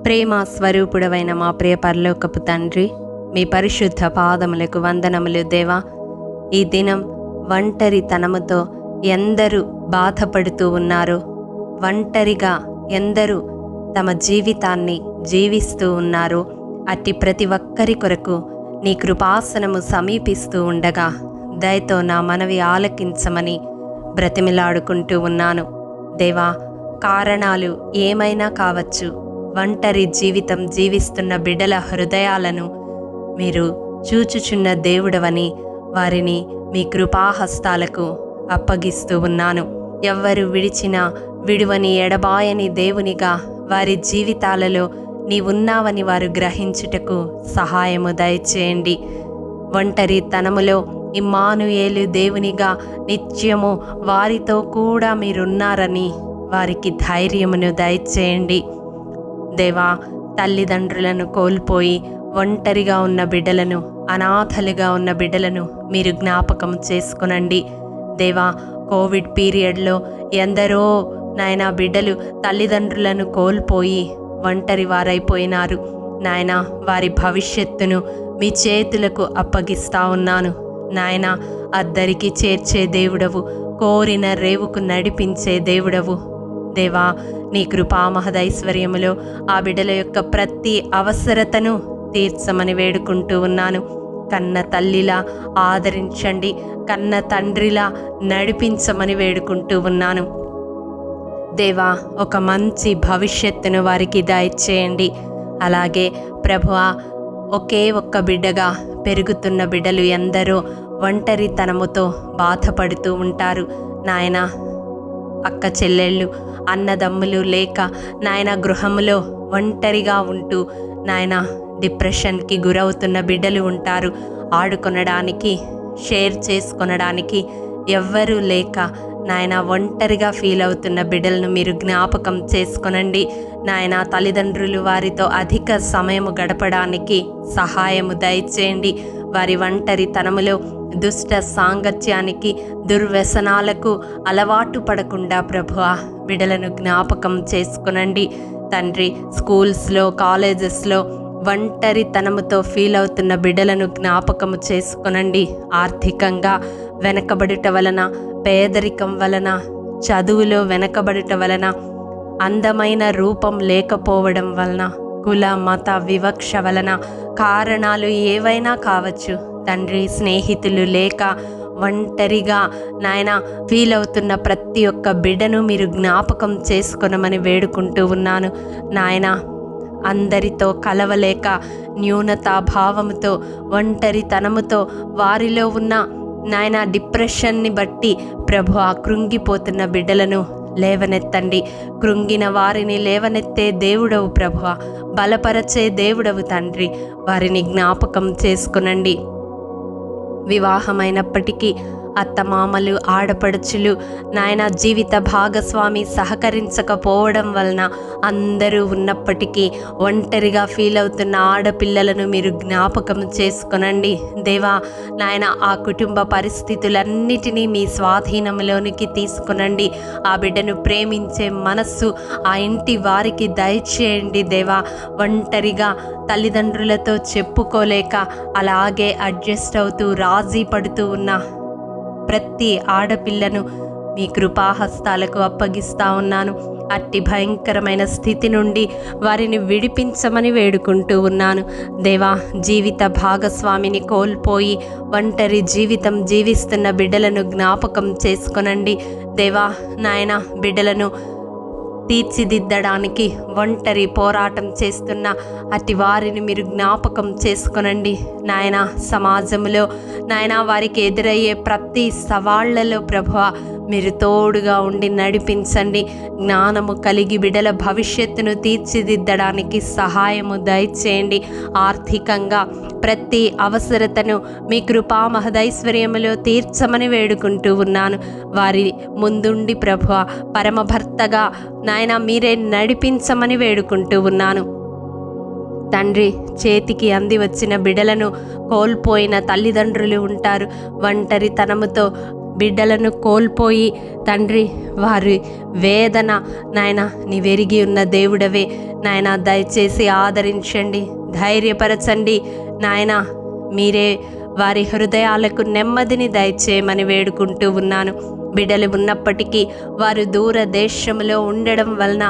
ప్రేమ స్వరూపుడవైన మా ప్రియ పరలోకపు తండ్రి, మీ పరిశుద్ధ పాదములకు వందనములు దేవా. ఈ దినం ఒంటరితనముతో ఎందరూ బాధపడుతూ ఉన్నారో, ఒంటరిగా ఎందరూ తమ జీవితాన్ని జీవిస్తూ ఉన్నారో, అట్టి ప్రతి ఒక్కరి కొరకు నీ కృపాసనము సమీపిస్తూ ఉండగా దయతో నా మనవి ఆలకించమని బ్రతిమిలాడుకుంటూ ఉన్నాను దేవా. కారణాలు ఏమైనా కావచ్చు, ఒంటరి జీవితం జీవిస్తున్న బిడ్డల హృదయాలను మీరు చూచుచున్న దేవుడవని వారిని మీ కృపాహస్తాలకు అప్పగిస్తూ ఉన్నాను. ఎవ్వరు విడిచినా విడువని ఎడబాయని దేవునిగా వారి జీవితాలలో నీవున్నావని వారు గ్రహించుటకు సహాయము దయచేయండి. ఒంటరితనములో ఇమ్మానుయేలు దేవునిగా నిత్యము వారితో కూడా మీరున్నారని వారికి ధైర్యమును దయచేయండి దేవా. తల్లిదండ్రులను కోల్పోయి ఒంటరిగా ఉన్న బిడ్డలను, అనాథలుగా ఉన్న బిడ్డలను మీరు జ్ఞాపకం చేసుకునండి దేవా. కోవిడ్ పీరియడ్లో ఎందరో నాయనా బిడ్డలు తల్లిదండ్రులను కోల్పోయి ఒంటరి వారైపోయినారు నాయనా. వారి భవిష్యత్తును మీ చేతులకు అప్పగిస్తా ఉన్నాను నాయనా. అద్దరికి చేర్చే దేవుడవు, కోరిన రేవుకు నడిపించే దేవుడవు దేవా. నీ కృపా మహదైశ్వర్యములో ఆ బిడ్డల యొక్క ప్రతి అవసరతను తీర్చమని వేడుకుంటూ ఉన్నాను. కన్న తల్లిలా ఆదరించండి, కన్న తండ్రిలా నడిపించమని వేడుకుంటూ ఉన్నాను దేవా. ఒక మంచి భవిష్యత్తును వారికి దయచేయండి. అలాగే ప్రభువా, ఒకే ఒక్క బిడ్డగా పెరుగుతున్న బిడ్డలు ఎందరో ఒంటరితనముతో బాధపడుతూ ఉంటారు నాయన. అక్క చెల్లెళ్ళు, అన్నదమ్ములు లేక నాయన గృహములో ఒంటరిగా ఉంటూ నాయన డిప్రెషన్కి గురవుతున్న బిడ్డలు ఉంటారు. ఆడుకొనడానికి, షేర్ చేసుకొనడానికి ఎవ్వరూ లేక నాయన ఒంటరిగా ఫీల్ అవుతున్న బిడ్డలను మీరు జ్ఞాపకం చేసుకొనండి నాయన. తల్లిదండ్రులు వారితో అధిక సమయము గడపడానికి సహాయము దయచేయండి. వారి ఒంటరితనములో దుష్ట సాంగత్యానికి, దుర్వ్యసనాలకు అలవాటు పడకుండా ప్రభువా బిడ్డలను జ్ఞాపకం చేసుకునండి తండ్రి. స్కూల్స్లో, కాలేజెస్లో ఒంటరితనముతో ఫీల్ అవుతున్న బిడ్డలను జ్ఞాపకము చేసుకునండి. ఆర్థికంగా వెనకబడుట వలన, పేదరికం వలన, చదువులో వెనకబడుట వలన, అందమైన రూపం లేకపోవడం వలన, కుల మత వివక్ష వలన, కారణాలు ఏవైనా కావచ్చు తండ్రి. స్నేహితులు లేక ఒంటరిగా నాయన ఫీల్ అవుతున్న ప్రతి ఒక్క బిడ్డను మీరు జ్ఞాపకం చేసుకొనమని వేడుకుంటూ ఉన్నాను నాయన. అందరితో కలవలేక న్యూనతాభావముతో, ఒంటరితనముతో వారిలో ఉన్న నాయన డిప్రెషన్ని బట్టి ప్రభు కృంగిపోతున్న బిడ్డలను లేవనెత్తండి. కృంగిన వారిని లేవనెత్తే దేవుడవు ప్రభువ, బలపరచే దేవుడవు తండ్రి. వారిని జ్ఞాపకం చేసుకునండి. వివాహమైనప్పటికీ అత్తమామలు, ఆడపడుచులు నాయన జీవిత భాగస్వామి సహకరించకపోవడం వలన అందరూ ఉన్నప్పటికీ ఒంటరిగా ఫీల్ అవుతున్న ఆడపిల్లలను మీరు జ్ఞాపకం చేసుకొనండి దేవా నాయన. ఆ కుటుంబ పరిస్థితులన్నిటినీ మీ స్వాధీనంలోనికి తీసుకునండి. ఆ బిడ్డను ప్రేమించే మనస్సు ఆ ఇంటి వారికి దయచేయండి దేవా. ఒంటరిగా తల్లిదండ్రులతో చెప్పుకోలేక అలాగే అడ్జస్ట్ అవుతూ రాజీ పడుతూ ఉన్న ప్రతి ఆడపిల్లను మీ కృపాహస్తాలకు అప్పగిస్తా ఉన్నాను. అట్టి భయంకరమైన స్థితి నుండి వారిని విడిపించమని వేడుకుంటూ ఉన్నాను దేవా. జీవిత భాగస్వామిని కోల్పోయి ఒంటరి జీవితం జీవిస్తున్న బిడ్డలను జ్ఞాపకం చేసుకొనండి దేవా నాయన. బిడ్డలను తీర్చిదిద్దడానికి ఒంటరి పోరాటం చేస్తున్న అట్టి వారిని మీరు జ్ఞాపకం చేసుకొనండి నాయన. సమాజంలో నాయన వారికి ఎదురయ్యే ప్రతి సవాళ్లలో ప్రభువా మీరు తోడుగా ఉండి నడిపించండి. జ్ఞానము కలిగి బిడ్డల భవిష్యత్తును తీర్చిదిద్దడానికి సహాయము దయచేయండి. ఆర్థికంగా ప్రతి అవసరతను మీ కృపా మహదైశ్వర్యములో తీర్చమని వేడుకుంటూ ఉన్నాను. వారి ముందుండి ప్రభువా పరమభర్తగా నాయన మీరే నడిపించమని వేడుకుంటూ ఉన్నాను తండ్రి. చేతికి అంది వచ్చిన బిడలను కోల్పోయిన తల్లిదండ్రులు ఉంటారు. ఒంటరితనముతో బిడ్డలను కోల్పోయి తండ్రి వారి వేదన నాయన నీవెరిగి ఉన్న దేవుడవే నాయన, దయచేసి ఆదరించండి, ధైర్యపరచండి నాయన. మీరే వారి హృదయాలకు నెమ్మదిని దయచేయమని వేడుకుంటూ ఉన్నాను. బిడ్డలు ఉన్నప్పటికీ వారు దూర దేశంలో ఉండడం వలన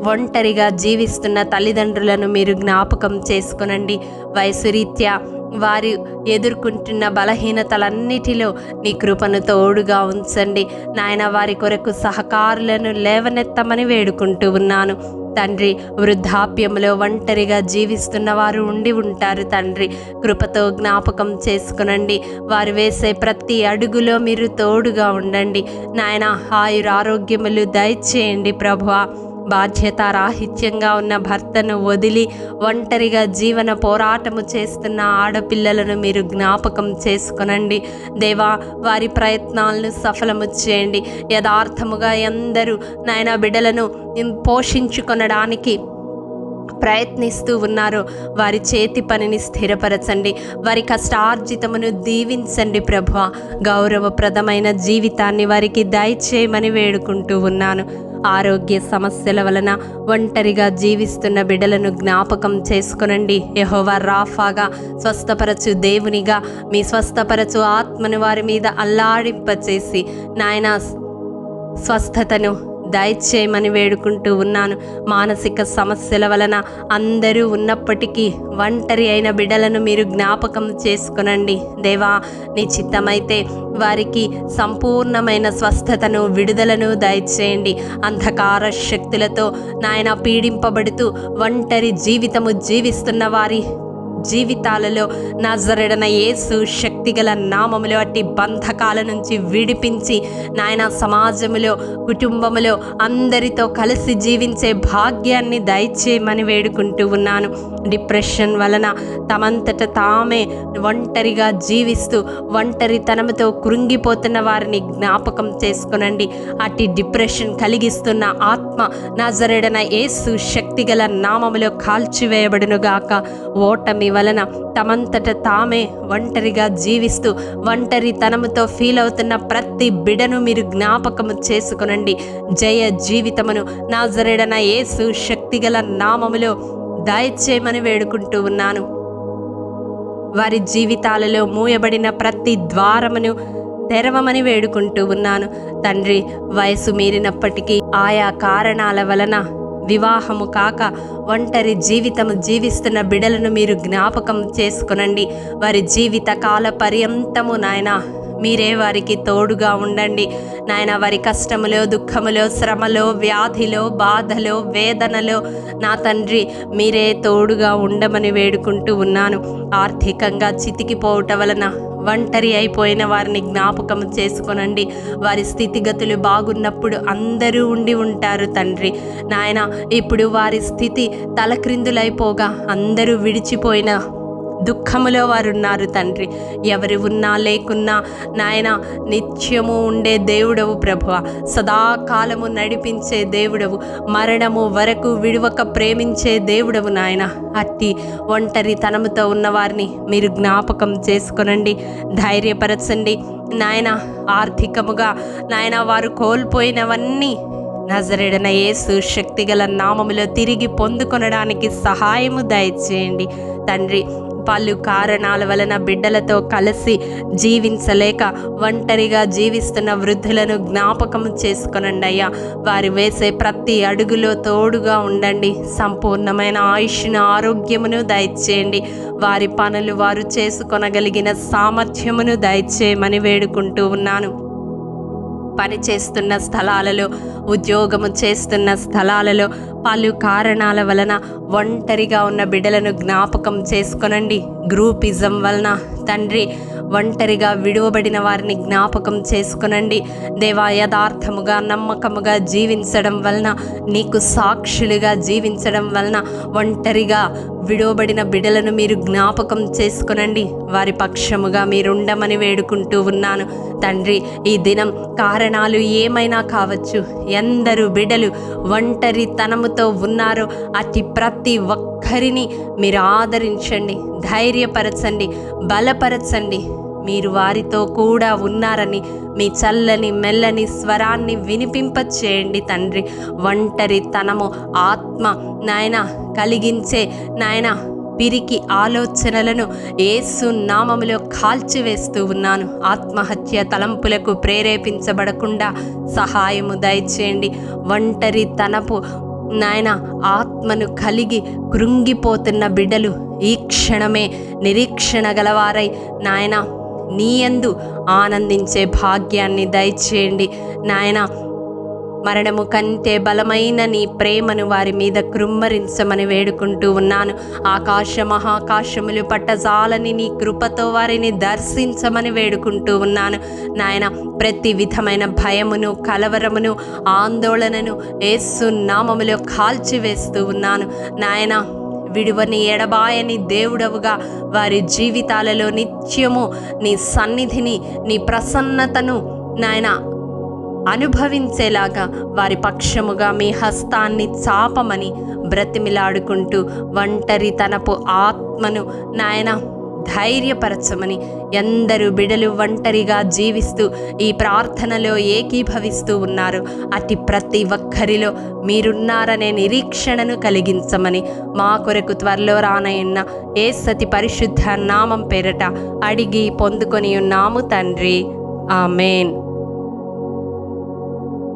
ఒంటరిగా జీవిస్తున్న తల్లిదండ్రులను మీరు జ్ఞాపకం చేసుకునండి. వయసు రీత్యా వారు ఎదుర్కొంటున్న బలహీనతలన్నిటిలో నీ కృపను తోడుగా ఉంచండి నాయన. వారి కొరకు సహకారులను లేవనెత్తమని వేడుకుంటూ ఉన్నాను తండ్రి. వృద్ధాప్యంలో ఒంటరిగా జీవిస్తున్న వారు ఉండి ఉంటారు తండ్రి, కృపతో జ్ఞాపకం చేసుకునండి. వారు వేసే ప్రతి అడుగులో మీరు తోడుగా ఉండండి నాయన. ఆయురారోగ్యములు దయచేయండి ప్రభువా. బాధ్యతారాహిత్యంగా ఉన్న భర్తను వదిలి ఒంటరిగా జీవన పోరాటము చేస్తున్న ఆడపిల్లలను మీరు జ్ఞాపకం చేసుకునండి దేవా. వారి ప్రయత్నాలను సఫలము చేయండి. యథార్థముగా ఎందరూ నాయన బిడ్డలను పోషించుకొనడానికి ప్రయత్నిస్తూ ఉన్నారో వారి చేతి పనిని స్థిరపరచండి, వారి కష్టార్జితమును దీవించండి ప్రభువా. గౌరవప్రదమైన జీవితాన్ని వారికి దయచేయమని వేడుకుంటూ ఉన్నాను. ఆరోగ్య సమస్యల వలన ఒంటరిగా జీవిస్తున్న బిడ్డలను జ్ఞాపకం చేసుకునండి. యెహోవా రాఫాగా, స్వస్థపరచు దేవునిగా మీ స్వస్థపరచు ఆత్మను వారి మీద అల్లాడింపచేసి నాయన స్వస్థతను దయచేయమని వేడుకుంటూ ఉన్నాను. మానసిక సమస్యల వలన అందరూ ఉన్నప్పటికీ ఒంటరి అయిన బిడ్డలను మీరు జ్ఞాపకం చేసుకునండి దేవా. నీ చిత్తమైతే వారికి సంపూర్ణమైన స్వస్థతను, విడుదలను దయచేయండి. అంధకార శక్తులతో నాయన పీడింపబడుతూ ఒంటరి జీవితము జీవిస్తున్న వారి జీవితాలలో నజరేయుడైన యేసు శక్తిగల నామములో అట్టి బంధకాల నుంచి విడిపించి నాయన సమాజములో, కుటుంబములో అందరితో కలిసి జీవించే భాగ్యాన్ని దయచేయమని వేడుకుంటూ ఉన్నాను. డిప్రెషన్ వలన తమంతట తామే ఒంటరిగా జీవిస్తూ ఒంటరితనముతో కృంగిపోతున్న వారిని జ్ఞాపకం చేసుకునండి. అట్టి డిప్రెషన్ కలిగిస్తున్న ఆత్మ నజరేయుడైన యేసు శక్తిగల నామములో కాల్చివేయబడునుగాక. ఓటమి వలన తమంతట తామే ఒంటరిగా జీవిస్తూ ఒంటరితనముతో ఫీల్ అవుతున్న ప్రతి బిడను మీరు జ్ఞాపకము చేసుకునండి. జయ జీవితమును నజరేయుడైన యేసు శక్తిగల నామములో దయచేయమని వేడుకుంటూ ఉన్నాను. వారి జీవితాలలో మూయబడిన ప్రతి ద్వారమును తెరవమని వేడుకుంటూ ఉన్నాను తండ్రి. వయసు మీరినప్పటికీ ఆయా కారణాల వలన వివాహము కాక ఒంటరి జీవితము జీవిస్తున్న బిడలను మీరు జ్ఞాపకం చేసుకునండి. వారి జీవిత కాల పర్యంతము నాయన మీరే వారికి తోడుగా ఉండండి నాయన. వారి కష్టములో, దుఃఖములో, శ్రమలో, వ్యాధిలో, బాధలో, వేదనలో నా తండ్రి మీరే తోడుగా ఉండమని వేడుకుంటూ ఉన్నాను. ఆర్థికంగా చితికిపోవటం వలన ఒంటరి అయిపోయిన వారిని జ్ఞాపకం చేసుకొనండి. వారి స్థితిగతులు బాగున్నప్పుడు అందరూ ఉండి ఉంటారు తండ్రి నాయన. ఇప్పుడు వారి స్థితి తలక్రిందులైపోగా అందరూ విడిచిపోయిన దుఃఖములో వారు ఉన్నారు తండ్రి. ఎవరు ఉన్నా లేకున్నా నాయన నిత్యము ఉండే దేవుడవు ప్రభువా. సదాకాలము నడిపించే దేవుడవు, మరణము వరకు విడువక ప్రేమించే దేవుడవు నాయన. అట్టి ఒంటరితనముతో ఉన్నవారిని మీరు జ్ఞాపకం చేసుకొనండి, ధైర్యపరచండి నాయన. ఆర్థికముగా నాయన వారు కోల్పోయినవన్నీ నజరేయుడైన యేసు శక్తిగల నామములో తిరిగి పొందుకొనడానికి సహాయము దయచేయండి తండ్రి. పలు కారణాల వలన బిడ్డలతో కలిసి జీవించలేక ఒంటరిగా జీవిస్తున్న వృద్ధులను జ్ఞాపకం చేసుకొనండి అయ్యా. వారు వేసే ప్రతి అడుగులో తోడుగా ఉండండి. సంపూర్ణమైన ఆయుష్ను, ఆరోగ్యమును దయచేయండి. వారి పనులు వారు చేసుకొనగలిగిన సామర్థ్యమును దయచేయమని వేడుకుంటూ ఉన్నాను. పని చేస్తున్న స్థలాలలో, ఉద్యోగము చేస్తున్న స్థలాలలో పలు కారణాల వలన ఒంటరిగా ఉన్న బిడ్డలను జ్ఞాపకం చేసుకొనండి. గ్రూపిజం వలన తండ్రి ఒంటరిగా విడువబడిన వారిని జ్ఞాపకం చేసుకొనండి దేవా. యథార్థముగా, నమ్మకముగా జీవించడం వలన, నీకు సాక్షులుగా జీవించడం వలన ఒంటరిగా విడువబడిన బిడ్డలను మీరు జ్ఞాపకం చేసుకొనండి. వారి పక్షముగా మీరుండమని వేడుకుంటూ ఉన్నాను తండ్రి. ఈ దినం కారణాలు ఏమైనా కావచ్చు, ఎందరు బిడ్డలు ఒంటరితనముతో ఉన్నారో అతి ప్రతి ఒక్కరిని మీరు ఆదరించండి, ధైర్యపరచండి, బలపరచండి. మీరు వారితో కూడా ఉన్నారని మీ చల్లని మెల్లని స్వరాన్ని వినిపింపచేయండి తండ్రి. ఒంటరితనము ఆత్మ నాయన కలిగించే నాయన పిరికి ఆలోచనలను యేసు నామములో కాల్చివేస్తూ ఉన్నాను. ఆత్మహత్య తలంపులకు ప్రేరేపించబడకుండా సహాయము దయచేయండి. ఒంటరితనపు నాయన ఆత్మను కలిగి కృంగిపోతున్న బిడ్డలు ఈ క్షణమే నిరీక్షణ గలవారై నాయన నీయందు ఆనందించే భాగ్యాన్ని దయచేయండి నాయన. మరణము కంటే బలమైన నీ ప్రేమను వారి మీద కృమ్మరించమని వేడుకుంటూ ఉన్నాను. ఆకాశ మహాకాశములు పట్టజాలని నీ కృపతో వారిని దర్శించమని వేడుకుంటూ ఉన్నాను నాయన. ప్రతి విధమైన భయమును, కలవరమును, ఆందోళనను యేసు నామములో కాల్చివేస్తూ ఉన్నాను నాయన. విడువని ఎడబాయని దేవుడవుగా వారి జీవితాలలో నిత్యము నీ సన్నిధిని, నీ ప్రసన్నతను నాయన అనుభవించేలాగా వారి పక్షముగా మీ హస్తాన్ని చాపమని బ్రతిమిలాడుకుంటూ ఒంటరితనపు ఆత్మను నాయన ధైర్యపరచమని, ఎందరు బిడలు ఒంటరిగా జీవిస్తూ ఈ ప్రార్థనలో ఏకీభవిస్తూ ఉన్నారు. అట్టి ప్రతి ఒక్కరిలో మీరున్నారనే నిరీక్షణను కలిగించమని మా కొరకు త్వరలో రానయున్న యేసతి పరిశుద్ధ నామం పేరట అడిగి పొందుకొని ఉన్నాము తండ్రి. ఆమేన్.